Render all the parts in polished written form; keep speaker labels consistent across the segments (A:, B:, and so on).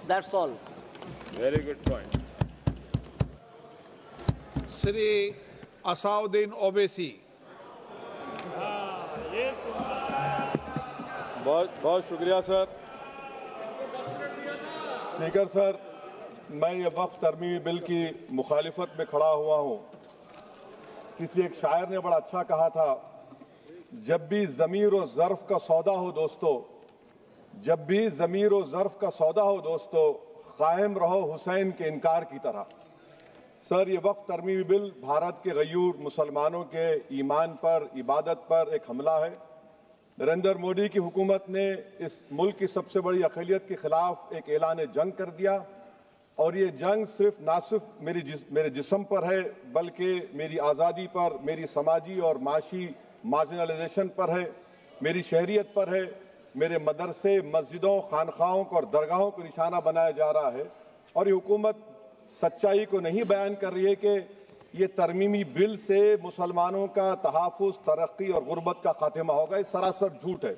A: That's all.
B: Very good point.
C: Shri Asauddin Owaisi.
D: बहुत बहुत शुक्रिया सर। स्पीकर सर, मैं ये वक्फ तरमीमी बिल की मुखालिफत में खड़ा हुआ हूँ। किसी एक शायर ने बड़ा अच्छा कहा था, जब भी ज़मीर और ज़र्फ का सौदा हो दोस्तों, जब भी ज़मीर और ज़र्फ का सौदा हो दोस्तों, कायम रहो हुसैन के इनकार की तरह। सर, ये वक्फ तरमीमी बिल भारत के गयूर मुसलमानों के ईमान पर, इबादत पर एक हमला है। नरेंद्र मोदी की हुकूमत ने इस मुल्क की सबसे बड़ी अक़लियत के खिलाफ एक ऐलान जंग कर दिया, और ये जंग ना सिर्फ मेरे जिस्म पर है, बल्कि मेरी आज़ादी पर, मेरी समाजी और माशी मार्जिनलाइजेशन पर है, मेरी शहरियत पर है, मेरे मदरसे, मस्जिदों, खानखाहों को और दरगाहों को निशाना बनाया जा रहा है। और ये हुकूमत सच्चाई को नहीं बयान कर रही है कि ये तरमीमी बिल से मुसलमानों का तहफ़्फ़ुज़, तरक्की और गुर्बत का खात्मा होगा। ये सरासर झूठ है।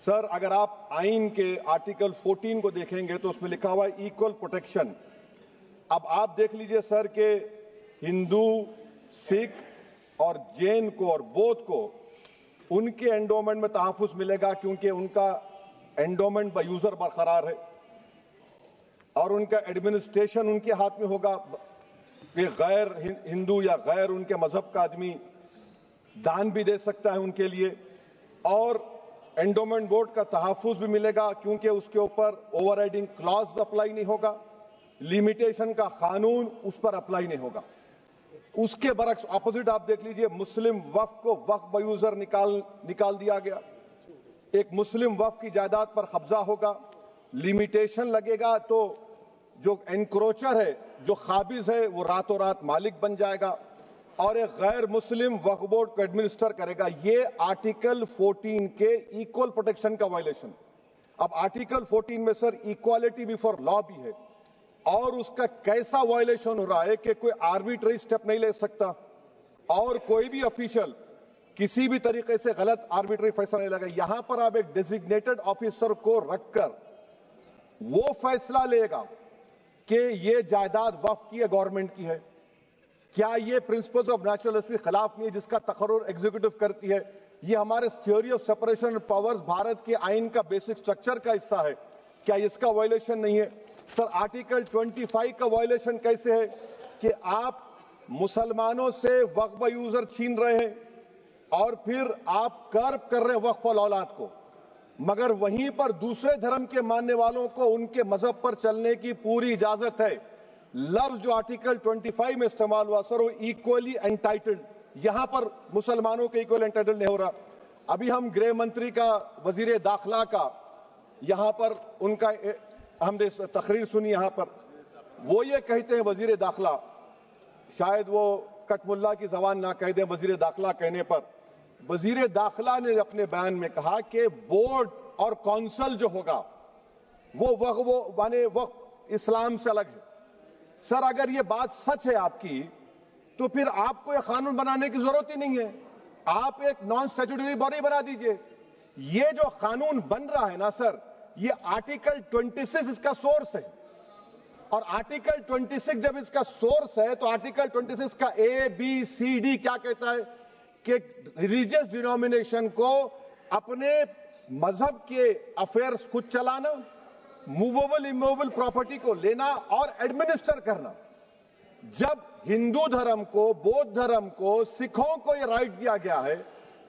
D: सर, अगर आप आइन के आर्टिकल 14 को देखेंगे तो उसमें लिखा हुआ है इक्वल प्रोटेक्शन। अब आप देख लीजिए सर कि हिंदू, सिख और जैन को और बौद्ध को उनके एंडोमेंट में तहफ़्फ़ुज़ मिलेगा, क्योंकि उनका एंडोमेंट बाय यूजर बरकरार है और उनका एडमिनिस्ट्रेशन उनके हाथ में होगा। कि गैर हिंदू या गैर उनके मजहब का आदमी दान भी दे सकता है उनके लिए, और एंडोमेंट बोर्ड का तहफ़्फ़ुज़ भी मिलेगा, क्योंकि उसके ऊपर ओवरराइडिंग क्लॉज अप्लाई नहीं होगा, लिमिटेशन का कानून उस पर अप्लाई नहीं होगा। उसके बरक्स ऑपोजिट आप देख लीजिए, मुस्लिम वक्फ को वक्फ बाय यूजर निकाल दिया गया। एक मुस्लिम वक्फ की जायदाद पर कब्जा होगा, लिमिटेशन लगेगा तो जो एनक्रोचर है, जो खाबिज है, वो रातों रात मालिक बन जाएगा और एक गैर मुस्लिम वक्फ बोर्ड को एडमिनिस्टर करेगा। ये आर्टिकल 14 के इक्वल प्रोटेक्शन का वायलेशन। अब आर्टिकल 14 में सर इक्वालिटी बिफोर लॉ भी है, और उसका कैसा वायलेशन हो रहा है कि कोई आर्बिट्ररी स्टेप नहीं ले सकता और कोई भी ऑफिशियल किसी भी तरीके से गलत आर्बिट्ररी फैसला नहीं लगा। यहां पर आप एक डेजिग्नेटेड ऑफिसर को रखकर वो फैसला लेगा कि ये जायदाद वक्फ की है, गवर्नमेंट की है। क्या ये प्रिंसिपल्स ऑफ नेचुरल के खिलाफ नहीं है, जिसका तकर्रुर एग्जीक्यूटिव करती है? ये हमारे theory of separation of powers, Bharat के आइन का बेसिक स्ट्रक्चर का हिस्सा है। क्या इसका वायलेशन नहीं है? सर, आर्टिकल 25 का वायलेशन कैसे है कि आप मुसलमानों से वक्फ बाय यूजर छीन रहे हैं और फिर आप कर्ब कर रहे हैं वक्फ वाल औलाद को, मगर वहीं पर दूसरे धर्म के मानने वालों को उनके मजहब पर चलने की पूरी इजाजत है। लफ्ज जो आर्टिकल 25 में इस्तेमाल हुआ सर, वो इक्वली एंटाइटल्ड, यहां पर मुसलमानों के इक्वल एंटाइटल्ड नहीं हो रहा। अभी हम गृह मंत्री का, वजीर दाखिला का यहां पर उनका हमने तकरीर सुनी, यहां पर वो ये कहते हैं, वजीर दाखिला, शायद वो कटमुल्ला की जबान ना कह दें, वजीर दाखिला कहने पर वजीर दाखिला ने अपने बयान में कहा कि बोर्ड और काउंसिल जो होगा वो माने वक्फ इस्लाम से अलग है। सर, अगर ये बात सच है आपकी, तो फिर आपको ये कानून बनाने की जरूरत ही नहीं है। आप एक नॉन स्टैट्यूटरी बॉडी बना दीजिए। ये जो कानून बन रहा है ना सर, ये आर्टिकल 26 इसका सोर्स है, और आर्टिकल 26 जब इसका सोर्स है तो आर्टिकल 26 का ABCD क्या कहता है कि रिलीजियस डिनोमिनेशन को अपने मजहब के अफेयर्स खुद चलाना, मूवेबल इमूवेबल प्रॉपर्टी को लेना और एडमिनिस्टर करना। जब हिंदू धर्म को, बौद्ध धर्म को, सिखों को यह राइट दिया गया है,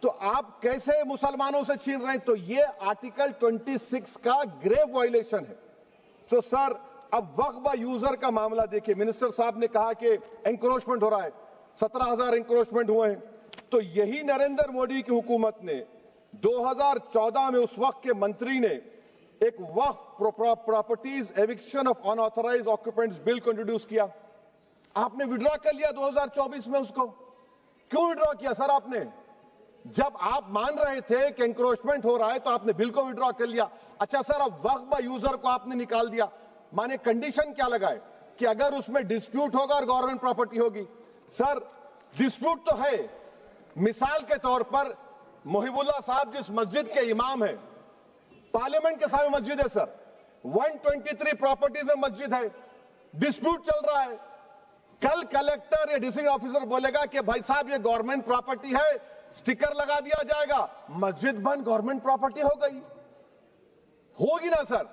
D: तो आप कैसे मुसलमानों से छीन रहे हैं? तो ये आर्टिकल 26 का ग्रेव वायलेशन है। तो सर, अब वक्फ बाय यूजर का मामला देखिए, मिनिस्टर साहब ने कहा कि एंक्रोचमेंट हो रहा है, 17,000 एंक्रोचमेंट हुए हैं। तो यही नरेंद्र मोदी की हुकूमत ने 2014 में उस वक्त के मंत्री ने एक Waqf properties eviction of unauthorised occupants bill को इंट्रोड्यूस किया। आपने विड्रॉ कर लिया 2024 में उसको। क्यों विड्रॉ किया सर आपने? जब आप मान रहे थे कि एंक्रोचमेंट हो रहा है तो आपने बिल को विड्रॉ कर लिया। अच्छा सर, अब वक्फ बाय यूजर को आपने निकाल दिया, माने कंडीशन क्या लगाए कि अगर उसमें डिस्प्यूट होगा और गवर्नमेंट प्रॉपर्टी होगी। सर, डिस्प्यूट तो है। मिसाल के तौर पर मोहिबुल्लाह साहब जिस मस्जिद के इमाम हैं, पार्लियामेंट के सामने मस्जिद है सर, 123 प्रॉपर्टीज में मस्जिद है, डिस्प्यूट चल रहा है। कल कलेक्टर या डिस्ट्रिक्ट ऑफिसर बोलेगा कि भाई साहब ये गवर्नमेंट प्रॉपर्टी है, स्टिकर लगा दिया जाएगा, मस्जिद बंद, गवर्नमेंट प्रॉपर्टी हो गई, होगी ना सर?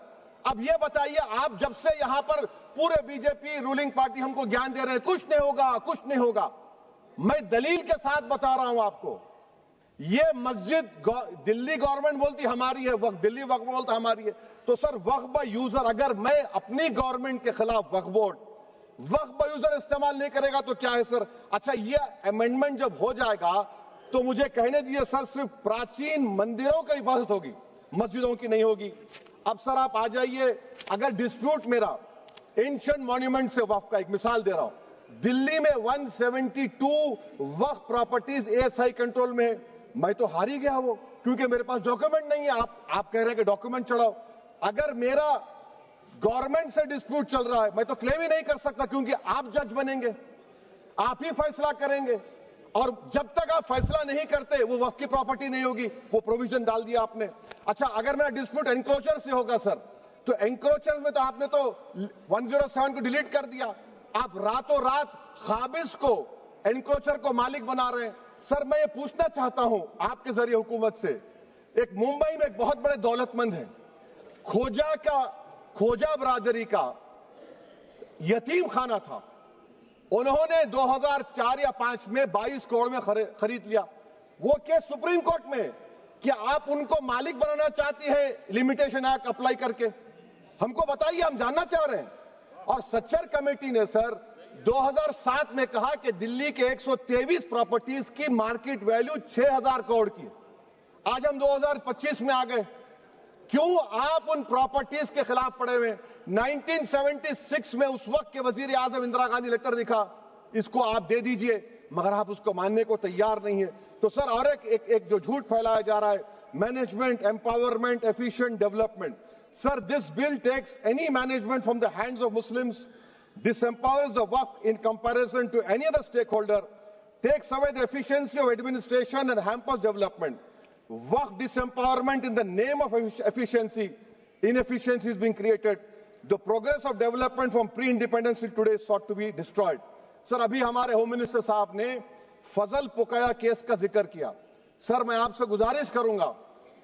D: अब ये बताइए, आप जब से यहां पर पूरे बीजेपी रूलिंग पार्टी हमको ज्ञान दे रहे हैं कुछ नहीं होगा, कुछ नहीं होगा, मैं दलील के साथ बता रहा हूं आपको। ये मस्जिद दिल्ली गवर्नमेंट बोलती हमारी है, वक्फ दिल्ली वक्फ बोलता हमारी है, तो सर वक्फ बाय यूजर, अगर मैं अपनी गवर्नमेंट के खिलाफ वक्फ बोर्ड वक्फ बाय यूजर इस्तेमाल नहीं करेगा तो क्या है सर? अच्छा, ये अमेंडमेंट जब हो जाएगा तो मुझे कहने दीजिए सर, सिर्फ प्राचीन मंदिरों की हिफाजत होगी, मस्जिदों की नहीं होगी। अब सर आप आ जाइए, अगर डिस्प्यूट मेरा एंशिएंट मॉन्यूमेंट से वक्फ का, एक मिसाल दे रहा हूं, दिल्ली में 172 वक्फ प्रॉपर्टीज एएसआई कंट्रोल में है, मैं तो हार ही गया वो, क्योंकि मेरे पास डॉक्यूमेंट नहीं है। आप कह रहे हैं कि डॉक्यूमेंट चढ़ाओ, अगर मेरा गवर्नमेंट से डिस्प्यूट चल रहा है मैं तो क्लेम ही नहीं कर सकता, क्योंकि आप जज बनेंगे, आप ही फैसला करेंगे, और जब तक आप फैसला नहीं करते वो वक्फ की प्रॉपर्टी नहीं होगी, वो प्रोविजन डाल दिया आपने। अच्छा, अगर मेरा डिस्प्यूट एनक्रोचर से होगा सर, तो एनक्रोचर में तो आपने तो 107 को डिलीट कर दिया, आप रातों रात खाबिज को, एनक्रोचर को मालिक बना रहे हैं। सर मैं ये पूछना चाहता हूं आपके जरिए हुकूमत से, एक मुंबई में एक बहुत बड़े दौलतमंद है, खोजा बरादरी का यतीम खाना था, उन्होंने 2004 या 5 में 22 करोड़ में खरीद लिया। वो केस सुप्रीम कोर्ट में कि आप उनको मालिक बनाना चाहती है लिमिटेशन एक्ट अप्लाई करके, हमको बताइए, हम जानना चाह रहे हैं। और सच्चर कमेटी ने सर 2007 में कहा कि दिल्ली के 123 प्रॉपर्टीज की मार्केट वैल्यू 6000 करोड़ की। आज हम 2025 में आ गए, क्यों आप उन प्रॉपर्टीज के खिलाफ पड़े हुए? 1976 में उस वक्त के वजीर आजम इंदिरा गांधी लेटर लिखा, इसको आप दे दीजिए, मगर आप उसको मानने को तैयार नहीं है। तो सर और एक जो झूठ फैलाया जा रहा है, management empowerment efficient development, sir this bill takes any management from the hands of Muslims, disempowers the waqf in comparison to any other stakeholder, takes away the efficiency of administration and hampers development. Waqf disempowerment in the name of efficiency, inefficiency is being created. The progress of development from pre-independence till today is sought to be destroyed. Sir अभी हमारे home minister साहब ने फजल पुकाया case का जिक्र किया। Sir मैं आपसे गुजारिश करूंगा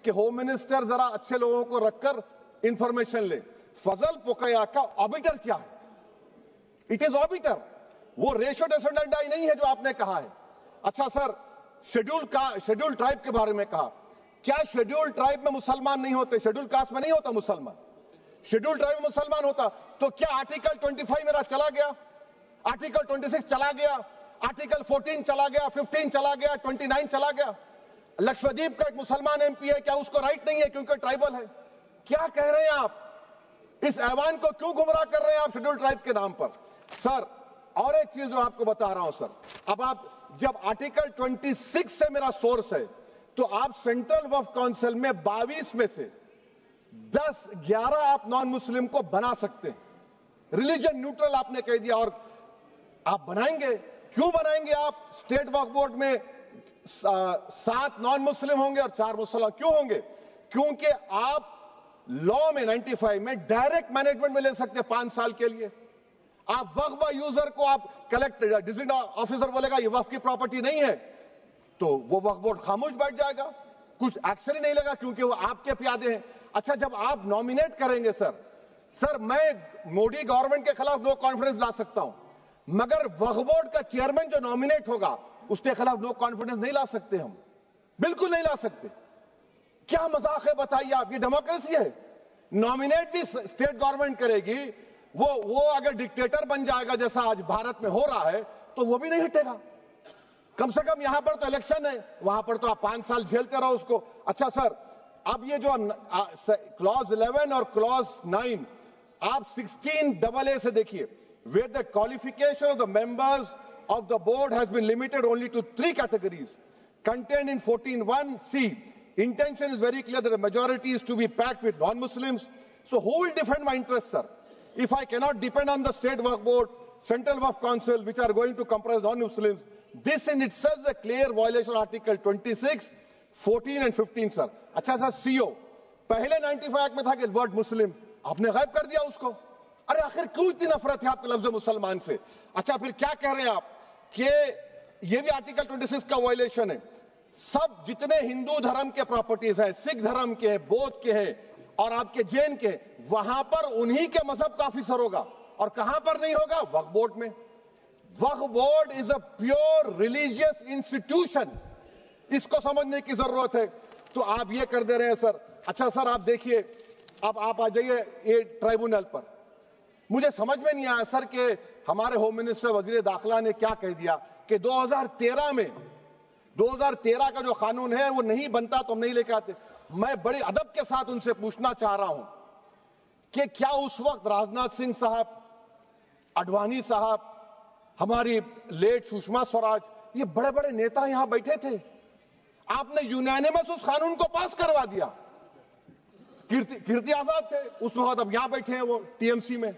D: कि होम मिनिस्टर जरा अच्छे लोगों को रखकर इंफॉर्मेशन ले। फजल पुकाया का ऑबिटर क्या है? इट इज ऑबिटर, वो रेशो डिसोडेंडाई नहीं है जो आपने कहा है। अच्छा सर, शेड्यूल ट्राइब के बारे में कहा, क्या शेड्यूल ट्राइब में मुसलमान नहीं होते? शेड्यूल कास्ट में नहीं होता मुसलमान, शेड्यूल ट्राइब में मुसलमान होता। तो क्या आर्टिकल 25 मेरा चला गया, आर्टिकल 26 चला गया, आर्टिकल 14 चला गया, 15 चला गया, 29 चला गया? लक्षद्वीप का एक मुसलमान एमपी है, क्या उसको राइट नहीं है क्योंकि ट्राइबल है? क्या कह रहे हैं आप? इस ऐवान को क्यों गुमराह कर रहे हैं आप शेड्यूल ट्राइब के नाम पर? सर और एक चीज जो आपको बता रहा हूं सर, अब आप जब आर्टिकल 26 से मेरा सोर्स है, तो आप सेंट्रल वक्फ काउंसिल में 22 में से 11 आप नॉन मुस्लिम को बना सकते हैं, रिलीजन न्यूट्रल आपने कह दिया, और आप बनाएंगे, क्यों बनाएंगे आप? स्टेट वक्फ बोर्ड में 7 नॉन मुस्लिम होंगे और 4 मुसलमान, क्यों होंगे? क्योंकि आप लॉ में 95 में डायरेक्ट मैनेजमेंट में ले सकते हैं 5 साल के लिए। आप वक्फ बाय यूजर को आप कलेक्टर डिस्ट्रिक्ट ऑफिसर बोलेगा ये वक्फ की प्रॉपर्टी नहीं है, तो वो वक्फ बोर्ड खामोश बैठ जाएगा, कुछ एक्शन ही नहीं लेगा, क्योंकि वो आपके प्यादे हैं। अच्छा, जब आप नॉमिनेट करेंगे सर मैं मोदी गवर्नमेंट के खिलाफ नो कॉन्फिडेंस ला सकता हूं, मगर वक्फ बोर्ड का चेयरमैन जो नॉमिनेट होगा उसके खिलाफ नो कॉन्फिडेंस नहीं ला सकते, हम बिल्कुल नहीं ला सकते। क्या मजाक है बताइए आप? ये डेमोक्रेसी है? नॉमिनेट भी स्टेट गवर्नमेंट करेगी, वो अगर डिक्टेटर बन जाएगा जैसा आज भारत में हो रहा है तो वो भी नहीं हटेगा। कम से कम यहां पर तो इलेक्शन है, वहां पर तो आप 5 साल झेलते रहो उसको। अच्छा सर, अब ये जो क्लॉज 11 और क्लॉज 9 आप 16AA से देखिए, where the qualification of the members of the board has been limited only to 3 categories contained in 14(1)(c). Intention is very clear that the majority is to be packed with non-Muslims. So who will defend my interests, sir? If I cannot depend on the state waqf board, central waqf council, which are going to comprise non-Muslims, this in itself is a clear violation of Article 26, 14 and 15, sir. अच्छा sir, CO पहले 95 act में था कि word मुस्लिम, आपने गायब कर दिया उसको। अरे आखिर क्यों इतनी नफरत है आपके लफ्ज मुसलमान से? अच्छा फिर क्या कह रहे हैं आप कि ये भी आर्टिकल 26 का वायलेशन है। सब जितने हिंदू धर्म के प्रॉपर्टीज हैं, सिख धर्म के हैं, बौद्ध के हैं और आपके जैन के, वहां पर उन्हीं के मजहब का ऑफिसर होगा। और कहां पर नहीं होगा? वक्फ बोर्ड में। Waqf board is a pure religious institution, इसको समझने की जरूरत है। तो आप ये कर दे रहे हैं सर। अच्छा सर आप देखिए, अब आप आ जाइए ये ट्राइब्यूनल पर। मुझे समझ में नहीं आया सर कि हमारे होम मिनिस्टर वजीर दाखिला ने क्या कह दिया कि 2013 का जो कानून है वो नहीं बनता तो हम नहीं लेके आते। मैं बड़े अदब के साथ उनसे पूछना चाह रहा हूं कि क्या उस वक्त राजनाथ सिंह साहब, अडवाणी साहब, हमारी लेट सुषमा स्वराज, ये बड़े बड़े नेता यहां बैठे थे? आपने यूनानिमस उस कानून को पास करवा दिया। कीर्ति आजाद थे उस वक्त, अब यहां बैठे हैं वो टीएमसी में।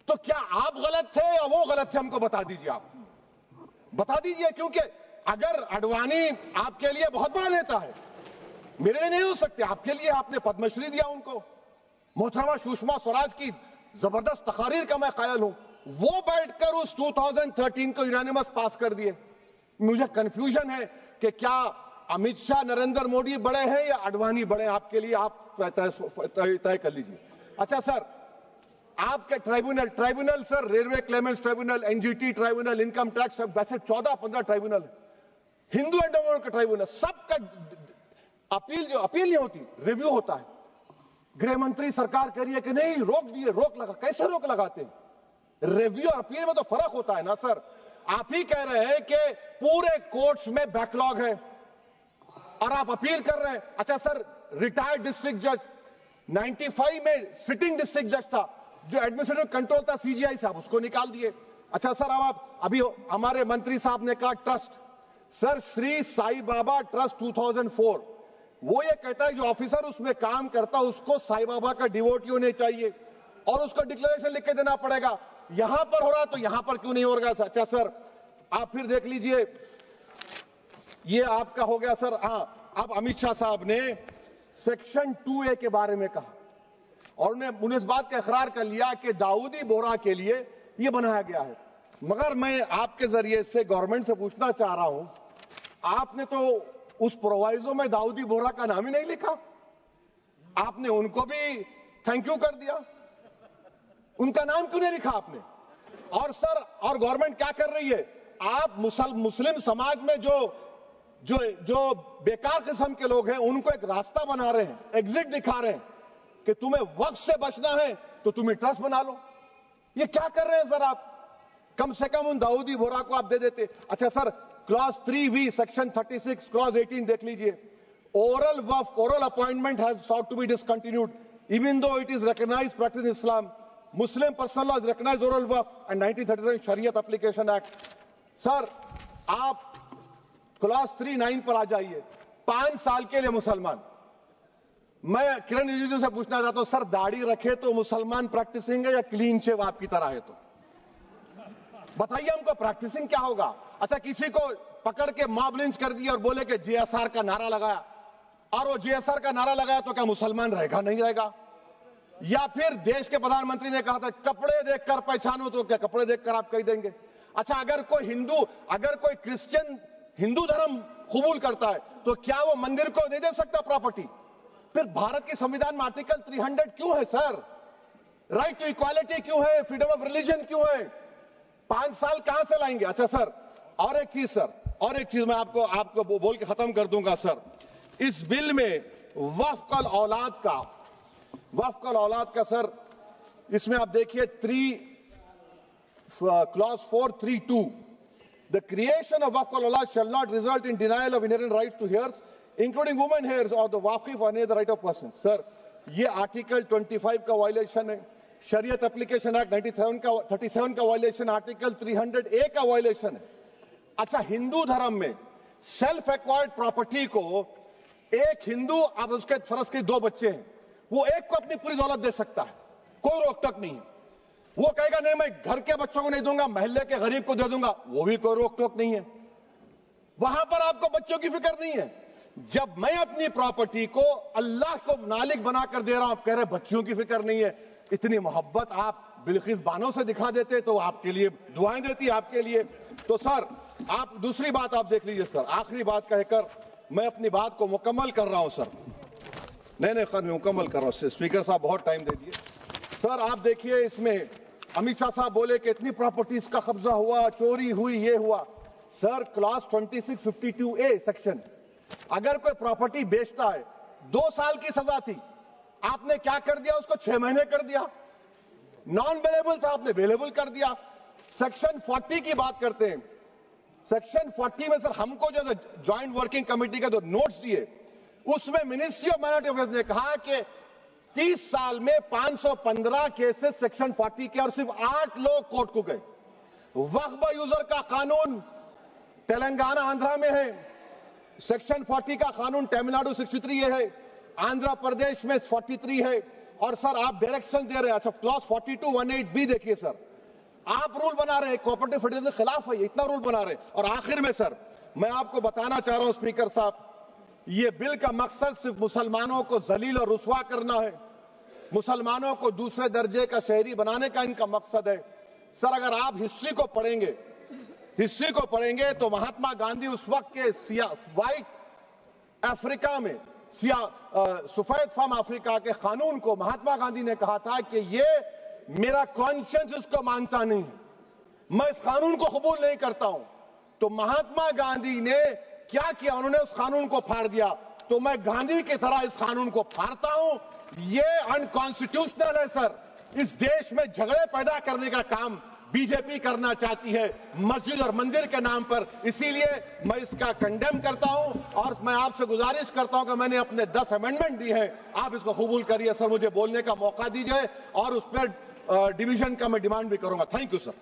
D: तो क्या आप गलत थे या वो गलत थे? हमको बता दीजिए, आप बता दीजिए। क्योंकि अगर अडवाणी आपके लिए बहुत बड़ा नेता है, मेरे लिए नहीं हो सकते, आपके लिए आपने पद्मश्री दिया उनको। मोहतरमा सुषमा स्वराज की जबरदस्त तकारीर का मैं कायल हूं। वो बैठकर उस 2013 को यूनानिमस पास कर दिए। मुझे कंफ्यूजन है कि क्या अमित शाह, नरेंद्र मोदी बड़े हैं या अडवाणी बड़े हैं? आपके लिए आप तय कर लीजिए। अच्छा सर, आपके tribunal sir, railway Clements tribunal, NGT tribunal, income tax, वैसे 14-15 ट्राइब्यूनल है। हिंदू एंडोमेंट का ट्राइब्यूनल, सबका अपील नहीं होती, रिव्यू होता है। गृह मंत्री सरकार कह रही है कि नहीं रोक दिए, रोक लगा। कैसे रोक लगाते हैं? रिव्यू और अपील में तो फर्क होता है ना सर। आप ही कह रहे हैं कि पूरे कोर्ट्स में बैकलॉग है और आप अपील कर रहे हैं। अच्छा सर, रिटायर्ड डिस्ट्रिक्ट जज 95 में सिटिंग डिस्ट्रिक्ट जज था, जो एडमिनिस्ट्रेटिव कंट्रोल था सीजीआई साहब, उसको निकाल दिए। अच्छा सर, अब आप अभी हमारे मंत्री साहब ने कहा trust, sir Shri Sai Baba trust 2004, वो ये कहता है जो ऑफिसर उसमें काम करता उसको साई बाबा का डिवोटी होने चाहिए और उसको डिक्लेरेशन लिख के देना पड़ेगा। यहां पर हो रहा तो यहां पर क्यों नहीं हो रहा? अच्छा सर, आप फिर देख लीजिए, ये आपका हो गया सर। हाँ, अब अमित शाह साहब ने सेक्शन 2A के बारे में कहा और उन्हें इस बात का इकरार कर लिया कि दाऊदी बोहरा के लिए यह बनाया गया है। मगर मैं आपके जरिए से गवर्नमेंट से पूछना चाह रहा हूं, आपने तो उस प्रोवाइजो में दाऊदी बोहरा का नाम ही नहीं लिखा। आपने उनको भी थैंक यू कर दिया, उनका नाम क्यों नहीं लिखा आपने? और सर, और गवर्नमेंट क्या कर रही है? आप मुस्लिम समाज में जो बेकार किस्म के लोग हैं उनको एक रास्ता बना रहे हैं, एग्जिट दिखा रहे हैं कि तुम्हें वक्त से बचना है तो तुम्हें ट्रस्ट बना लो। ये क्या कर रहे हैं सर आप? कम से कम उन दाऊदी बोहरा को आप दे देते। अच्छा sir, clause 3V section 36 clause 18 देख लीजिए। Oral Waqf, oral appointment has sought to be discontinued even though it is recognized practice in Islam. Muslim personal law has recognized oral waqf and 1937 Shariat Application Act. Sir आप clause 39 पर आ जाइए। 5 साल के लिए मुसलमान। मैं किरण रिजिजू से पूछना चाहता हूं, सर दाढ़ी रखे तो मुसलमान प्रैक्टिसिंग है या क्लीन शेव आपकी तरह है? तो बताइए हमको, प्रैक्टिसिंग क्या होगा? अच्छा, किसी को पकड़ के मॉब लिंच कर दिया और बोले कि JSR का नारा लगाया, और वो JSR का नारा लगाया तो क्या मुसलमान रहेगा? नहीं रहेगा। या फिर देश के प्रधानमंत्री ने कहा था कपड़े देखकर पहचानो, तो क्या कपड़े देखकर आप कह देंगे? अच्छा, अगर कोई क्रिश्चियन हिंदू धर्म कबूल करता है तो क्या वो मंदिर को नहीं दे सकता प्रॉपर्टी? फिर भारत के संविधान में आर्टिकल 300 क्यों है सर? राइट टू इक्वालिटी क्यों है? फ्रीडम ऑफ रिलीजन क्यों है? 5 साल कहां से लाएंगे? अच्छा सर, और एक चीज सर, और एक चीज मैं आपको बोल के खत्म कर दूंगा सर। इस बिल में वक्फ औलाद का सर, इसमें आप देखिए clause 432, the creation of waqf al-awlad shall not result in denial of inherent rights to heirs, including women heirs or the waqif or any other right of person. Sir, ये article 25 का violation है, शरीयत application act 37 का violation, article 300A का violation है। अच्छा, हिंदू धर्म में सेल्फ एक्वायर्ड प्रॉपर्टी को एक हिंदू, अब उसके फर्ज के 2 बच्चे हैं, वो एक को अपनी पूरी दौलत दे सकता है, कोई रोक टोक नहीं है। वो कहेगा नहीं मैं घर के बच्चों को नहीं दूंगा, मोहल्ले के गरीब को दे दूंगा, वो भी कोई रोक टोक नहीं है। वहां पर आपको बच्चों की फिक्र नहीं है। जब मैं अपनी प्रॉपर्टी को अल्लाह को मालिक बनाकर दे रहा हूं, आप कह रहे बच्चियों की फिक्र नहीं है। इतनी मोहब्बत आप बिल्किस बानो से दिखा देते तो आपके लिए दुआएं देती आपके लिए। तो सर आप दूसरी बात आप देख लीजिए सर, आखिरी बात कहकर मैं अपनी बात को मुकम्मल कर रहा हूं सर। नहीं मुकम्मल कर रहा हूं। स्पीकर साहब बहुत टाइम दे दिए। सर आप देखिए, इसमें अमित शाह साहब बोले कि इतनी प्रॉपर्टीज का कब्जा हुआ, चोरी हुई, ये हुआ। सर क्लॉज 2652A सेक्शन, अगर कोई प्रॉपर्टी बेचता है 2 साल की सजा थी, आपने क्या कर दिया, उसको 6 महीने कर दिया। नॉन अवेलेबल था, आपने अवेलेबल कर दिया। सेक्शन 40 की बात करते हैं। सेक्शन 40 में सर हमको जो ज्वाइंट वर्किंग कमेटी का जो नोट्स दिए, उसमें मिनिस्ट्री ऑफ माइनॉरिटी अफेयर्स ने कहा कि 30 साल में 515 केसेस सेक्शन 40 के, और सिर्फ 8 लोग कोर्ट को गए। वक्फ यूजर का कानून तेलंगाना आंध्रा में है, सेक्शन 40 का कानून तमिलनाडु 63 है, आंध्र प्रदेश में 43 है। और सर आप डायरेक्शन दे रहे हैं। अच्छा क्लॉज 4218B देखिए सर, आप रूल बना रहे हैं, कोऑपरेटिव फेडरलिज्म के खिलाफ है, इतना रूल बना रहे हैं। और आखिर में सर मैं आपको बताना चाह रहा हूं स्पीकर साहब, ये बिल का मकसद सिर्फ मुसलमानों को जलील और रुस्वा करना है, मुसलमानों को दूसरे दर्जे का शहरी बनाने का इनका मकसद है। सर अगर आप हिस्ट्री को पढ़ेंगे तो महात्मा गांधी उस वक्त के व्हाइट अफ्रीका में सफेद फार्म अफ्रीका के कानून को महात्मा गांधी ने कहा था कि ये मेरा कॉन्शियंस इसको मानता नहीं है, मैं इस कानून को कबूल नहीं करता हूं। तो महात्मा गांधी ने क्या किया, उन्होंने उस कानून को फाड़ दिया। तो मैं गांधी की तरह इस कानून को फाड़ता हूं। ये अनकॉन्स्टिट्यूशनल है सर। इस देश में झगड़े पैदा करने का काम बीजेपी करना चाहती है मस्जिद और मंदिर के नाम पर, इसीलिए मैं इसका कंडेम करता हूं। और मैं आपसे गुजारिश करता हूं कि मैंने अपने 10 अमेंडमेंट दी है, आप इसको कबूल करिए सर, मुझे बोलने का मौका दीजिए और उस पर डिवीजन का मैं डिमांड भी करूंगा। Thank you sir.